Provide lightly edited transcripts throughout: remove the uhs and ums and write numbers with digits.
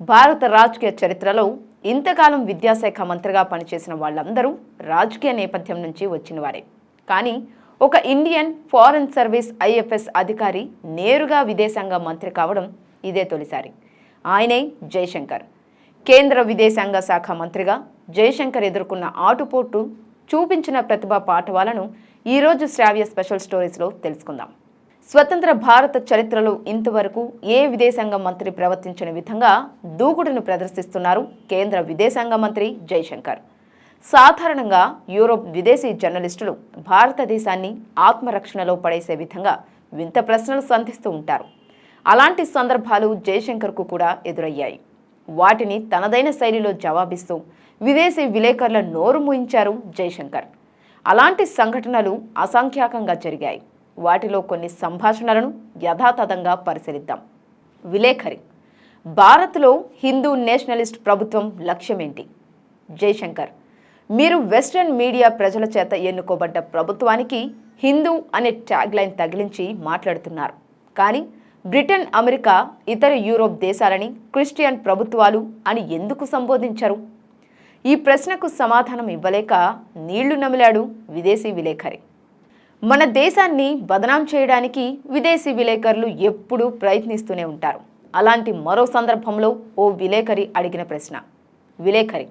భారత రాజకీయ చరిత్రలో ఇంతకాలం విద్యాశాఖ మంత్రిగా పనిచేసిన వాళ్ళందరూ రాజకీయ నేపథ్యం నుంచి వచ్చినవారే. కానీ ఒక ఇండియన్ ఫారెన్ సర్వీస్ ఐఎఫ్ఎస్ అధికారి నేరుగా విదేశాంగ మంత్రి కావడం ఇదే తొలిసారి. ఆయనే జయశంకర్. కేంద్ర విదేశాంగ శాఖ మంత్రిగా జయశంకర్ ఎదుర్కొన్న ఆటుపోటు చూపించిన ప్రతిభా పాఠవాలను ఈరోజు శ్రావ్య స్పెషల్ స్టోరీస్లో తెలుసుకుందాం. స్వతంత్ర భారత చరిత్రలో ఇంతవరకు ఏ విదేశాంగ మంత్రి ప్రవర్తించిన విధంగా దూకుడును ప్రదర్శిస్తున్నారు కేంద్ర విదేశాంగ మంత్రి జయశంకర్. సాధారణంగా యూరోప్ విదేశీ జర్నలిస్టులు భారతదేశాన్ని ఆత్మరక్షణలో పడేసే విధంగా వింత ప్రశ్నలు సంధిస్తూ ఉంటారు. అలాంటి సందర్భాలు జయశంకర్కు కూడా ఎదురయ్యాయి. వాటిని తనదైన శైలిలో జవాబిస్తూ విదేశీ విలేకరుల నోరు మూయించారు జయశంకర్. అలాంటి సంఘటనలు అసంఖ్యాకంగా జరిగాయి. వాటిలో కొన్ని సంభాషణలను యథాతథంగా పరిశీలిద్దాం. విలేకరి: భారత్లో హిందూ నేషనలిస్ట్ ప్రభుత్వం లక్ష్యమేంటి? జయశంకర్: మీరు వెస్ట్రన్ మీడియా ప్రజల చేత ఎన్నుకోబడ్డ ప్రభుత్వానికి హిందూ అనే ట్యాగ్లైన్ తగిలించి మాట్లాడుతున్నారు. కానీ బ్రిటన్, అమెరికా, ఇతర యూరోప్ దేశాలని క్రిస్టియన్ ప్రభుత్వాలు అని ఎందుకు సంబోధించరు? ఈ ప్రశ్నకు సమాధానం ఇవ్వలేక నీళ్లు నమిలాడు విదేశీ విలేకరి. మన దేశాన్ని బదనాం చేయడానికి విదేశీ విలేకరులు ఎప్పుడూ ప్రయత్నిస్తూనే ఉంటారు. అలాంటి మరో సందర్భంలో ఓ విలేకరి అడిగిన ప్రశ్న. విలేకరి: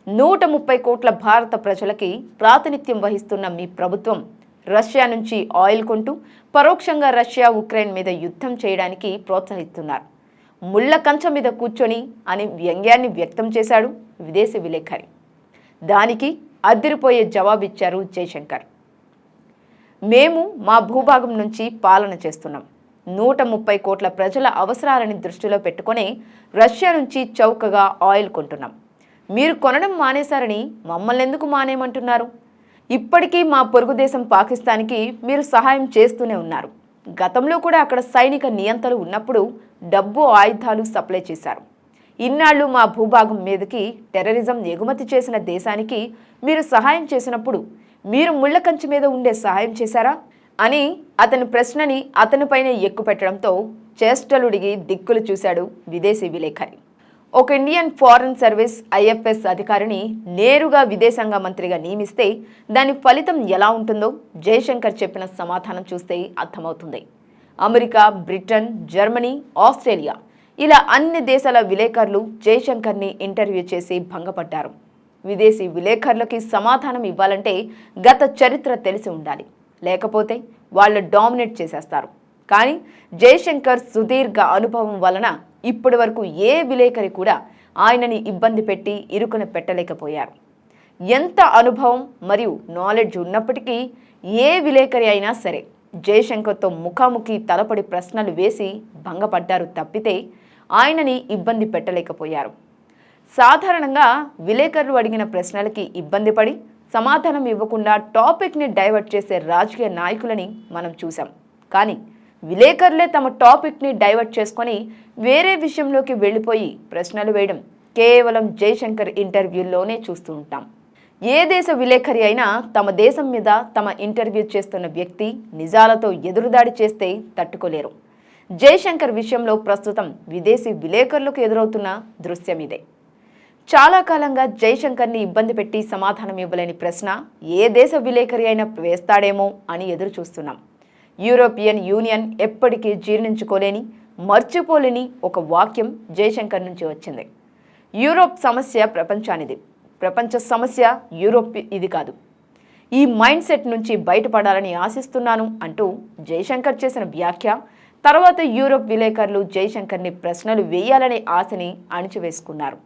130 కోట్ల భారత ప్రజలకి ప్రాతినిధ్యం వహిస్తున్న మీ ప్రభుత్వం రష్యా నుంచి ఆయిల్ కొంటూ పరోక్షంగా రష్యా ఉక్రెయిన్ మీద యుద్ధం చేయడానికి ప్రోత్సహిస్తున్నారు. ముళ్ళ కంచె మీద కూర్చొని అని వ్యంగ్యాన్ని వ్యక్తం చేశాడు విదేశీ విలేకరి. దానికి అదిరిపోయే జవాబిచ్చారు జయశంకర్. మేము మా భూభాగం నుంచి పాలన చేస్తున్నాం. 130 కోట్ల ప్రజల అవసరాలని దృష్టిలో పెట్టుకుని రష్యా నుంచి చౌకగా ఆయిల్ కొంటున్నాం. మీరు కొనడం మానేశారని మమ్మల్ని ఎందుకు మానేయమంటున్నారు? ఇప్పటికీ మా పొరుగు దేశం పాకిస్తాన్కి మీరు సహాయం చేస్తూనే ఉన్నారు. గతంలో కూడా అక్కడ సైనిక నియంత్రణలు ఉన్నప్పుడు డబ్బు, ఆయుధాలు సప్లై చేశారు. ఇన్నాళ్ళు మా భూభాగం మీదకి టెర్రరిజం ఎగుమతి చేసిన దేశానికి మీరు సహాయం చేసినప్పుడు మీరు ముళ్ళ కంచె మీద ఉండే సహాయం చేశారా అని అతని ప్రశ్నని అతనిపైనే ఎక్కుపెట్టడంతో చేష్టలుడిగి దిక్కులు చూశాడు విదేశీ విలేకరి. ఒక ఇండియన్ ఫారెన్ సర్వీస్ ఐఎఫ్ఎస్ అధికారిని నేరుగా విదేశాంగ మంత్రిగా నియమిస్తే దాని ఫలితం ఎలా ఉంటుందో జయశంకర్ చెప్పిన సమాధానం చూస్తే అర్థమవుతుంది. అమెరికా, బ్రిటన్, జర్మనీ, ఆస్ట్రేలియా ఇలా అన్ని దేశాల విలేకరులు జయశంకర్ని ఇంటర్వ్యూ చేసి భంగపడ్డారు. విదేశీ విలేకరులకి సమాధానం ఇవ్వాలంటే గత చరిత్ర తెలిసి ఉండాలి, లేకపోతే వాళ్ళు డామినేట్ చేసేస్తారు. కానీ జయశంకర్ సుదీర్ఘ అనుభవం వలన ఇప్పటి వరకు ఏ విలేకరి కూడా ఆయనని ఇబ్బంది పెట్టి ఇరుకున పెట్టలేకపోయారు. ఎంత అనుభవం మరియు నాలెడ్జ్ ఉన్నప్పటికీ ఏ విలేకరి అయినా సరే జయశంకర్తో ముఖాముఖి తలపడి ప్రశ్నలు వేసి భంగపడ్డారు తప్పితే ఆయనని ఇబ్బంది పెట్టలేకపోయారు. సాధారణంగా విలేకరులు అడిగిన ప్రశ్నలకి ఇబ్బంది పడి సమాధానం ఇవ్వకుండా టాపిక్ని డైవర్ట్ చేసే రాజకీయ నాయకులని మనం చూసాం. కానీ విలేకరులే తమ టాపిక్ని డైవర్ట్ చేసుకొని వేరే విషయంలోకి వెళ్ళిపోయి ప్రశ్నలు వేయడం కేవలం జయశంకర్ ఇంటర్వ్యూల్లోనే చూస్తూ ఉంటాం. ఏ దేశ విలేకరి అయినా తమ దేశం మీద తమ ఇంటర్వ్యూ చేస్తున్న వ్యక్తి నిజాలతో ఎదురుదాడి చేస్తే తట్టుకోలేరు. జయశంకర్ విషయంలో ప్రస్తుతం విదేశీ విలేకరులకు ఎదురవుతున్న దృశ్యం ఇదే. చాలా కాలంగా జయశంకర్ని ఇబ్బంది పెట్టి సమాధానం ఇవ్వలేని ప్రశ్న ఏ దేశ విలేకరి అయినా వేస్తాడేమో అని ఎదురు చూస్తున్నాం. యూరోపియన్ యూనియన్ ఎప్పటికీ జీర్ణించుకోలేని, మర్చిపోలేని ఒక వాక్యం జయశంకర్ నుంచి వచ్చింది. యూరోప్ సమస్య ప్రపంచానిది, ప్రపంచ సమస్య యూరోప్ ఇది కాదు. ఈ మైండ్ సెట్ నుంచి బయటపడాలని ఆశిస్తున్నాను అంటూ జయశంకర్ చేసిన వ్యాఖ్య తర్వాత యూరోప్ విలేకరులు జయశంకర్ని ప్రశ్నలు వేయాలనే ఆశని అణిచివేసుకున్నారు.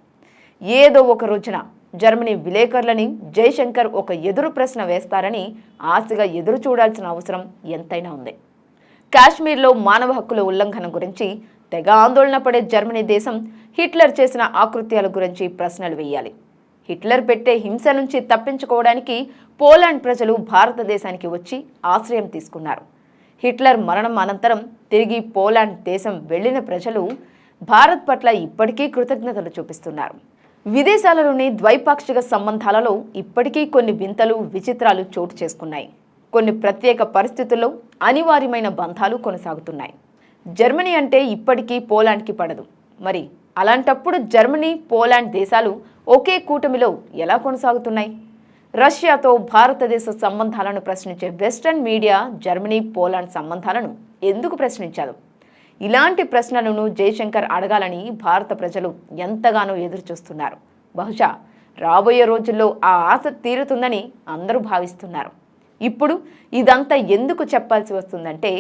ఏదో ఒక రోజున జర్మనీ విలేకరులని జయశంకర్ ఒక ఎదురు ప్రశ్న వేస్తారని ఆశగా ఎదురు చూడాల్సిన అవసరం ఎంతైనా ఉంది. కాశ్మీర్లో మానవ హక్కుల ఉల్లంఘన గురించి తెగ ఆందోళన పడే జర్మనీ దేశం హిట్లర్ చేసిన ఆకృత్యాల గురించి ప్రశ్నలు వేయాలి. హిట్లర్ పెట్టే హింస నుంచి తప్పించుకోవడానికి పోలాండ్ ప్రజలు భారతదేశానికి వచ్చి ఆశ్రయం తీసుకున్నారు. హిట్లర్ మరణం అనంతరం తిరిగి పోలాండ్ దేశం వెళ్లిన ప్రజలు భారత్ పట్ల ఇప్పటికీ కృతజ్ఞతలు చూపిస్తున్నారు. విదేశాలలోని ద్వైపాక్షిక సంబంధాలలో ఇప్పటికీ కొన్ని వింతలు, విచిత్రాలు చోటు చేసుకున్నాయి. కొన్ని ప్రత్యేక పరిస్థితుల్లో అనివార్యమైన బంధాలు కొనసాగుతున్నాయి. జర్మనీ అంటే ఇప్పటికీ పోలాండ్కి పడదు. మరి అలాంటప్పుడు జర్మనీ, పోలాండ్ దేశాలు ఒకే కూటమిలో ఎలా కొనసాగుతున్నాయి? రష్యాతో భారతదేశ సంబంధాలను ప్రశ్నించే వెస్టర్న్ మీడియా జర్మనీ, పోలాండ్ సంబంధాలను ఎందుకు ప్రశ్నించారు? ఇలాంటి ప్రశ్నలను జయశంకర్ అడగాలని భారత ప్రజలు ఎంతగానో ఎదురుచూస్తున్నారు. బహుశా రాబోయే రోజుల్లో ఆ ఆశ తీరుతుందని అందరూ భావిస్తున్నారు. ఇప్పుడు ఇదంతా ఎందుకు చెప్పాల్సి వస్తుందంటే,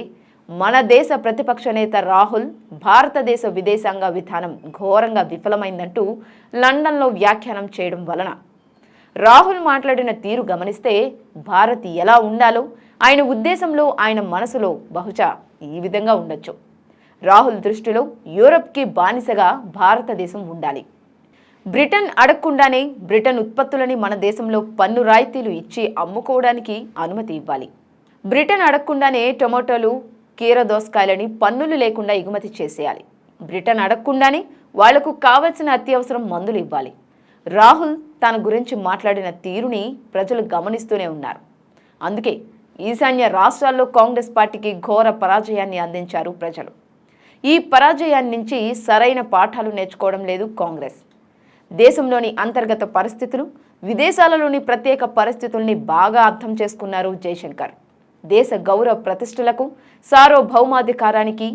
మన దేశ ప్రతిపక్ష నేత రాహుల్ భారతదేశ విదేశాంగ విధానం ఘోరంగా విఫలమైందంటూ లండన్లో వ్యాఖ్యానం చేయడం వలన. రాహుల్ మాట్లాడిన తీరు గమనిస్తే భారత్ ఎలా ఉండాలో ఆయన ఉద్దేశంలో, ఆయన మనసులో బహుశా ఈ విధంగా ఉండొచ్చు. రాహుల్ దృష్టిలో యూరప్కి బానిసగా భారతదేశం ఉండాలి. బ్రిటన్ అడగకుండానే బ్రిటన్ ఉత్పత్తులని మన దేశంలో పన్ను రాయితీలు ఇచ్చి అమ్ముకోవడానికి అనుమతి ఇవ్వాలి. బ్రిటన్ అడగకుండానే టొమాటోలు, కీరదోసకాయలని పన్నులు లేకుండా ఎగుమతి చేసేయాలి. బ్రిటన్ అడగకుండానే వాళ్లకు కావలసిన అత్యవసరం మందులు ఇవ్వాలి. రాహుల్ తన గురించి మాట్లాడిన తీరుని ప్రజలు గమనిస్తూనే ఉన్నారు. అందుకే ఈశాన్య రాష్ట్రాల్లో కాంగ్రెస్ పార్టీకి ఘోర పరాజయాన్ని అందించారు ప్రజలు. ఈ పరాజయాన్ని నుంచి సరైన పాఠాలు నేర్చుకోవడం లేదు కాంగ్రెస్. దేశంలోని అంతర్గత పరిస్థితులు, విదేశాలలోని ప్రత్యేక పరిస్థితుల్ని బాగా అర్థం చేసుకున్నారు జయశంకర్. దేశ గౌరవ ప్రతిష్టలకు, సార్వభౌమాధికారానికి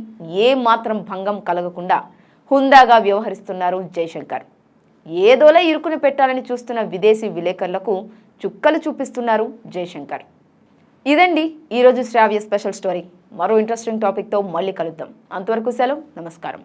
ఏ మాత్రం భంగం కలగకుండా హుందాగా వ్యవహరిస్తున్నారు జయశంకర్. ఏదోలా ఇరుకుని పెట్టాలని చూస్తున్న విదేశీ విలేకరులకు చుక్కలు చూపిస్తున్నారు జయశంకర్. ఇదండి ఈరోజు శ్రావ్య స్పెషల్ స్టోరీ. మరో ఇంట్రెస్టింగ్ టాపిక్తో మళ్ళీ కలుద్దాం. అంతవరకు సెలవు, నమస్కారం.